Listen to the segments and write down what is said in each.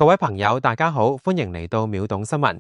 各位朋友，大家好，歡迎嚟到秒懂新聞。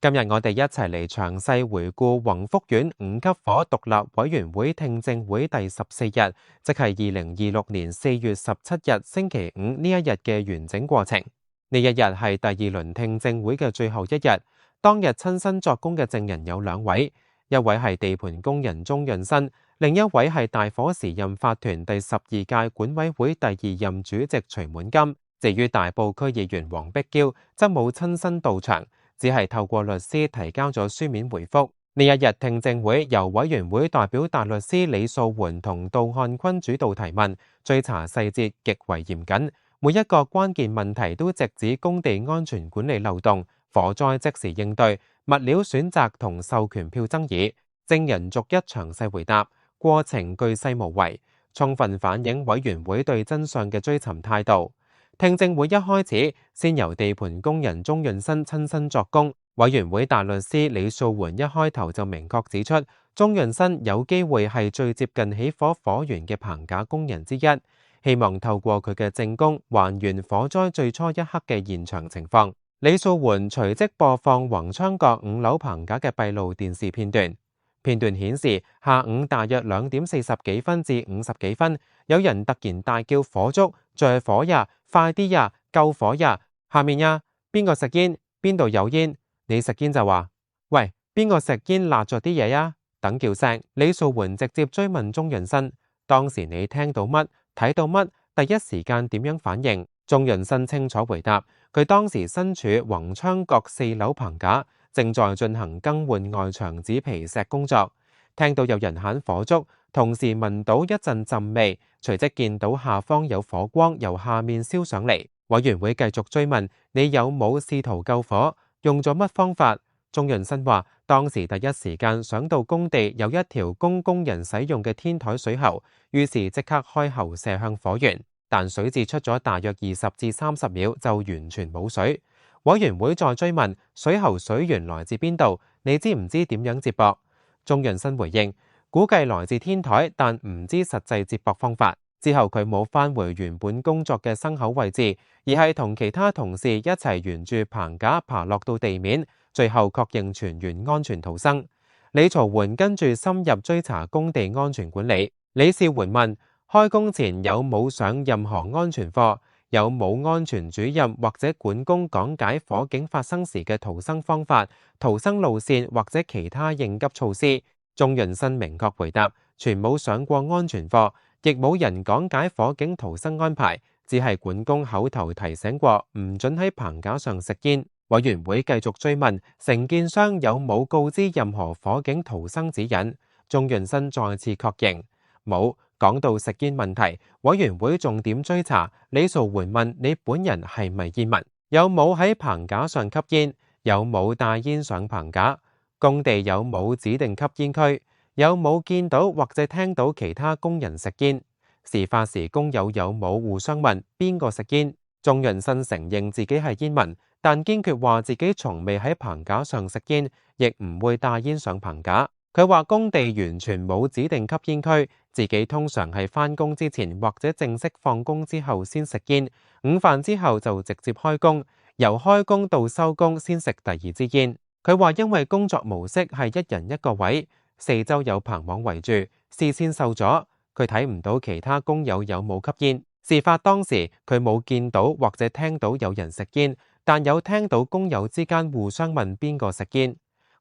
今日我哋一齊嚟詳細回顧宏福苑5級火獨立委員會聽證會第14日，即係2026年4月17日星期五呢一日嘅完整過程。呢一日係第2輪聽證會嘅最後一日，當日親身作供嘅證人有2位，一位係地盤工人鍾潤新，另一位係大火時任法團第12屆管委會第2任主席徐滿金。至於大埔區議員黃碧嬌則冇親身到場，只係透過律師提交咗書面回覆。呢一日聽證會由委員會代表大律師李素媛同杜漢坤主導提問，追查細節極為嚴謹，每一個關鍵問題都直指工地安全管理漏洞、火災即時應對、物料選擇同授權票爭議，證人逐一詳細回答，過程巨細無遺，充分反映委員會對真相嘅追尋態度。聽證會一開始，先由地盤工人鍾潤新親身作供。委員會大律師李素媛一開頭就明確指出，鍾潤新有機會係最接近起火火源嘅棚架工人之一，希望透過佢嘅證供還原火災最初一刻嘅現場情況。李素媛隨即播放宏昌閣5樓棚架嘅閉路電視片段。片段顯示，下午大約2點40幾分至50幾分，有人突然大叫火燭，着火呀，快啲呀，救火呀，下面呀，邊個食煙？邊度有煙？你食煙就話，喂，邊個食煙辣咗啲嘢呀？等叫聲。李素媛直接追問鍾潤新，當時你聽到乜？睇到乜？第一時間點樣反應？鍾潤新清楚回答，佢當時身處宏昌閣4樓棚架，正在進行更換外牆紙皮石工作，聽到有人喊火燭，同時聞到一陣陣味，隨即見到下方有火光由下面燒上嚟。委員會繼續追問，你有冇試圖救火？用咗乜方法？鍾潤新話，當時第一時間想到工地有一條供工人使用嘅天台水喉，於是即刻開喉射向火源，但水至出咗大約20至30秒就完全冇水。委員會再追問，水喉水源來自邊度？你知唔知點樣接駁？鍾潤新回應，估計來自天台，但唔知實際接駁方法。之後佢冇返回原本工作嘅牲口位置，而係同其他同事一齊沿住棚架爬落到地面，最後確認全員安全逃生。李曹媛跟住深入追查工地安全管理。李少媛問，開工前有冇上任何安全課？有冇安全主任或者管工講解火警發生時嘅逃生方法、逃生路線或者其他應急措施？鍾潤新明確回答，全冇上過安全課，亦冇人講解火警逃生安排，只係管工口頭提醒過唔准喺棚架上食煙。委員會繼續追問，承建商有冇告知任何火警逃生指引？鍾潤新再次確認冇。講到食煙問題，委員會重點追查。李素媛問，你本人係咪煙民？有冇喺棚架上吸煙？有冇帶煙上棚架？工地有冇指定吸煙區？有冇見到或者聽到其他工人食煙？事發時工友有冇互相問邊個食煙？鍾潤新承認自己係煙民，但堅決話自己從未喺棚架上食煙，亦唔會帶煙上棚架。佢話工地完全冇指定吸煙區，自己通常係返工之前或者正式放工之後先食煙，午飯之後就直接開工，由開工到收工先食第2支煙。佢話因為工作模式係一人一個位，四周有棚網圍住，視線受阻，佢睇唔到其他工友有冇吸煙。事發當時佢冇見到或者聽到有人食煙，但有聽到工友之間互相問邊個食煙。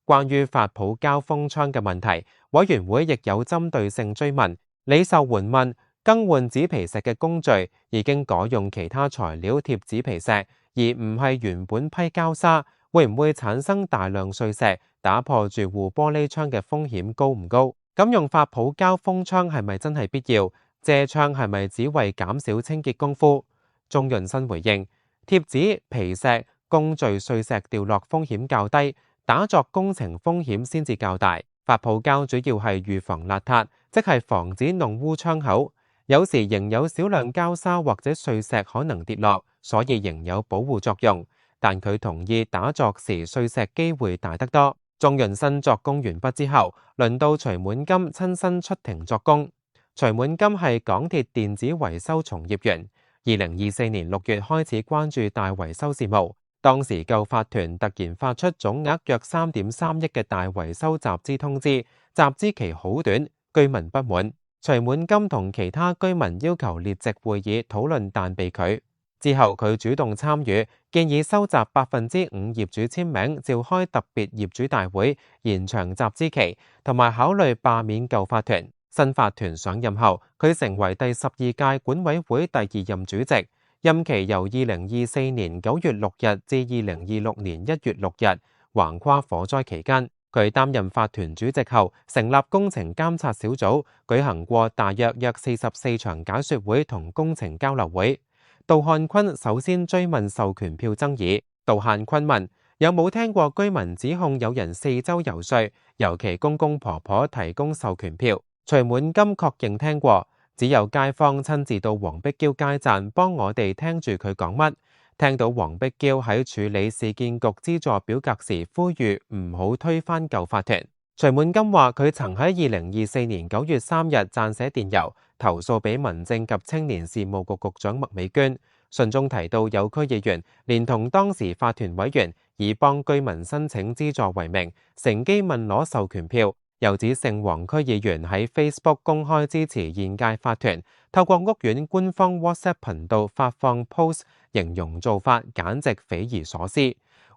關於發泡膠封窗嘅問題，委員會亦有針對性追問。李秀媛問，更換紙皮石嘅工序已經改用其他材料貼紙皮石，而唔係原本批膠砂，會唔會產生大量碎石，打破住戶玻璃窗嘅風險高唔高？咁用發泡膠封窗係咪真係必要？遮窗係咪只為減少清潔功夫？鍾潤新回應，貼紙、皮石、工序碎石掉落風險較低，打鑿工程風險先至較大。發泡膠主要係預防邋遢，即係防止弄污窗口。有時仍有少量膠砂或者碎石可能跌落，所以仍有保護作用。但佢同意打鑿時碎石機會大得多。鍾潤新作供完畢之後，輪到徐滿金親身出庭作供。徐滿金係港鐵電子維修從業員。2024年6月開始關注大維修事務，當時舊法團突然發出總額約3.3億嘅大維修集資通知，集資期好短，居民不滿。徐滿金同其他居民要求列席會議討論，但被拒。之後佢主動參與，建議收集5%業主簽名，召開特別業主大會，延長集資期，同埋考慮罷免舊法團。新法團上任後，佢成為第12屆管委會第2任主席，任期由2024年9月6日至2026年1月6日，橫跨火災期間。佢擔任法團主席後，成立工程監察小組，舉行過大約44場解說會同工程交流會。杜漢坤首先追問授權票爭議。杜漢坤問：有冇聽過居民指控有人4周遊說，尤其公公婆婆提供授權票？徐滿金確認聽過，只有街坊親自到黃碧嬌街站幫我哋聽住佢講乜。聽到黃碧嬌喺處理市建局資助表格時呼籲唔好推翻舊法團。徐滿金話佢曾喺2024年9月3日撰寫電郵投訴俾民政及青年事務局局長麥美娟，信中提到有區議員連同當時法團委員以幫居民申請資助為名，乘機問攞授權票。又指聖黃區議員喺 Facebook 公開支持現屆法團，透過屋苑官方 WhatsApp 頻道發放 post， 形容做法簡直匪夷所思。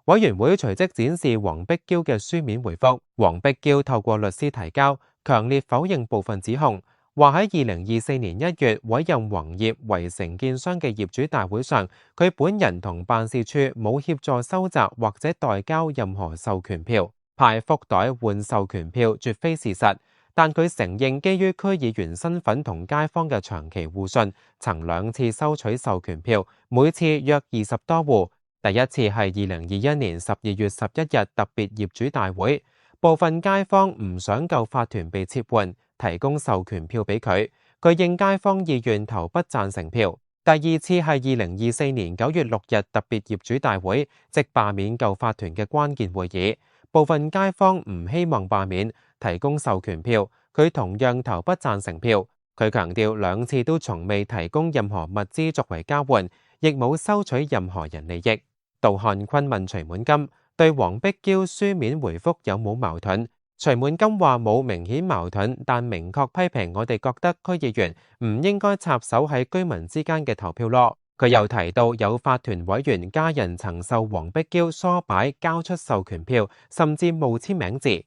委員會隨即展示黃碧嬌嘅書面回覆，黃碧嬌透過律師提交，強烈否認部分指控，話喺2024年1月委任宏業為承建商嘅業主大會上，佢本人同辦事處冇協助收集或者代交任何授權票。派福袋換授權票絕非事實，但佢承認基於區議員身份同街坊嘅長期互信，曾2次收取授權票，每次約20多戶。第一次係2021年12月11日特別業主大會，部分街坊唔想舊法團被撤換，提供授權票俾佢，佢應街坊意願投不贊成票。第二次係2024年9月6日特別業主大會，即罷免舊法團嘅關鍵會議。部分街坊唔希望罷免，提供授權票，佢同樣投不贊成票。佢強調2次都從未提供任何物資作為交換，亦冇收取任何人利益。杜漢坤問徐滿金對黃碧嬌書面回覆有冇矛盾？徐滿金話冇明顯矛盾，但明確批評我哋覺得區議員唔應該插手喺居民之間嘅投票咯。佢又提到有法團委員家人曾受黃碧嬌唆擺交出授權票，甚至冒簽名字。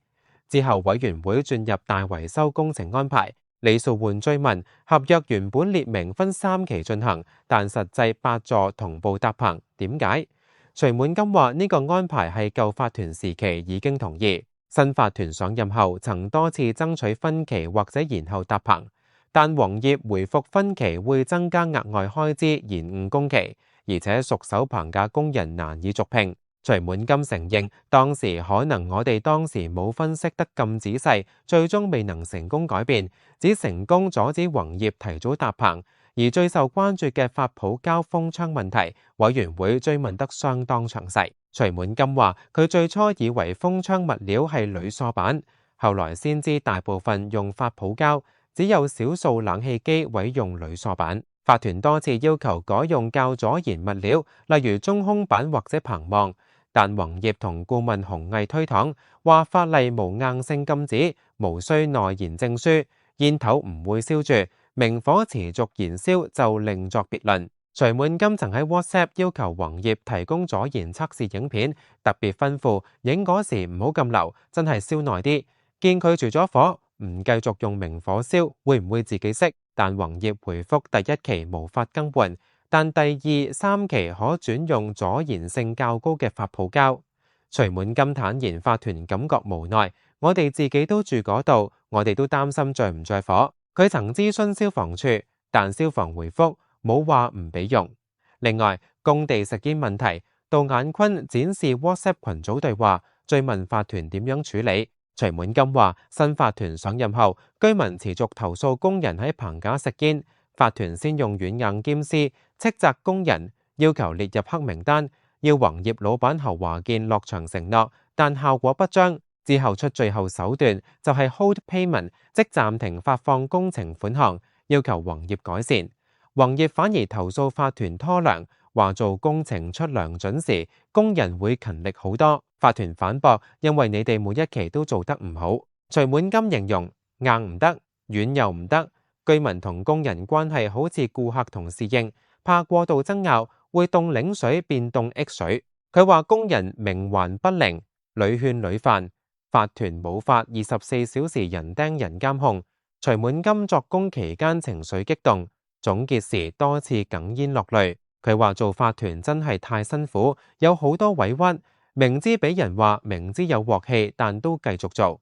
之後委員會進入大維修工程安排。李素煥追問合約原本列明分3期進行，但實際8座同步搭棚，點解？徐滿金話呢個安排係舊法團時期已經同意，新法團上任後曾多次爭取分期或者延後搭棚。但黃業回復分期會增加額外開支，延誤工期，而且熟手棚架工人難以續聘。徐滿金承認當時可能我哋當時冇分析得咁仔細，最終未能成功改變，只成功阻止黃業提早搭棚。而最受關注嘅發泡膠封窗問題，委員會追問得相當詳細。徐滿金話佢最初以為封窗物料係鋁塑板，後來先知大部分用發泡膠，只有少數冷氣機委用鋁塑板。法團多次要求改用較阻燃物料，例如中空板或者棚網，但宏業同顧問鴻毅推搪，話法例無硬性禁止，無需內燃證書，煙頭唔會燒住，明火持續燃燒就另作別論。徐滿金曾喺 WhatsApp 要求宏業提供阻燃測試影片，特別吩咐影嗰時唔好咁流，真係燒耐啲。見佢除咗火，唔繼續用明火燒，會唔會自己熄？但宏業回覆第1期無法更換，但第2、3期可轉用阻燃性較高嘅發泡膠。徐滿金坦言法團感覺無奈，我哋自己都住嗰度，我哋都擔心着唔着火。佢曾諮詢消防處，但消防回覆冇話唔俾用。另外，工地食煙問題，杜眼坤展示 WhatsApp 群組對話，追問法團點樣處理。徐滿金話新法團上任後，居民持續投訴工人喺棚架食煙，法團先用軟硬兼施，斥責工人，要求列入黑名單，要宏業老闆侯華健落場承諾，但效果不彰。之後出最後手段，就係 hold payment， 即暫停發放工程款項，要求宏業改善。宏業反而投訴法團拖糧，話做工程出糧準時，工人會勤力好多。法團反駁，因為你哋每一期都做得唔好。徐滿金形容硬唔得，軟又唔得，居民同工人關係好似顧客同侍應，怕過度爭拗會凍檸水變凍益水。佢話工人冥頑不靈，屢勸屢犯，法團冇法24小時人盯人監控。徐滿金作工期間情緒激動，總結時多次哽咽落淚。佢話做法團真係太辛苦，有好多委屈，明知俾人話明知有鑊氣，但都繼續做。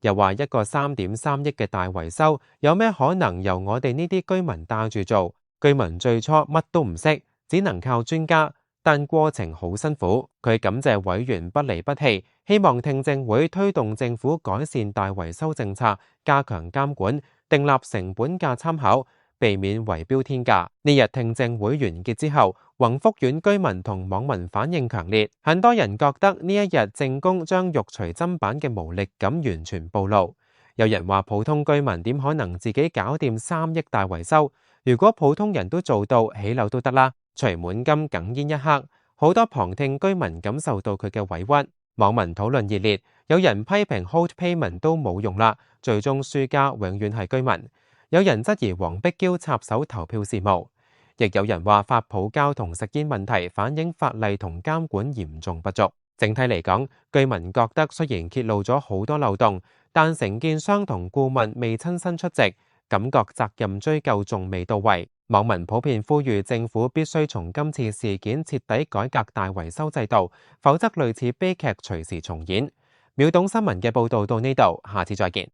又話一個3.3億嘅大維修，有咩可能由我哋呢啲居民帶住做？居民最初乜都唔識，只能靠專家，但過程好辛苦。佢感謝委員不離不棄，希望聽證會推動政府改善大維修政策，加強監管，訂立成本價參考，避免圍標天價。呢日聽證會完結之後，宏福苑居民同網民反應強烈，很多人覺得呢一日證供將肉隨砧板嘅無力感完全暴露。有人話普通居民點可能自己搞掂3億大維修？如果普通人都做到，起樓都得啦。徐滿金哽咽一刻，好多旁聽居民感受到佢嘅委屈。網民討論熱烈，有人批評 hold payment 都冇用啦，最終輸家永遠係居民。有人質疑黃碧嬌插手投票事務，亦有人話發泡膠同食煙問題反映法例同監管嚴重不足。整體嚟講，居民覺得雖然揭露咗好多漏洞，但承建商同顧問未親身出席，感覺責任追究仲未到位。網民普遍呼籲政府必須從今次事件徹底改革大維修制度，否則類似悲劇隨時重演。秒懂新聞嘅報導到呢度，下次再見。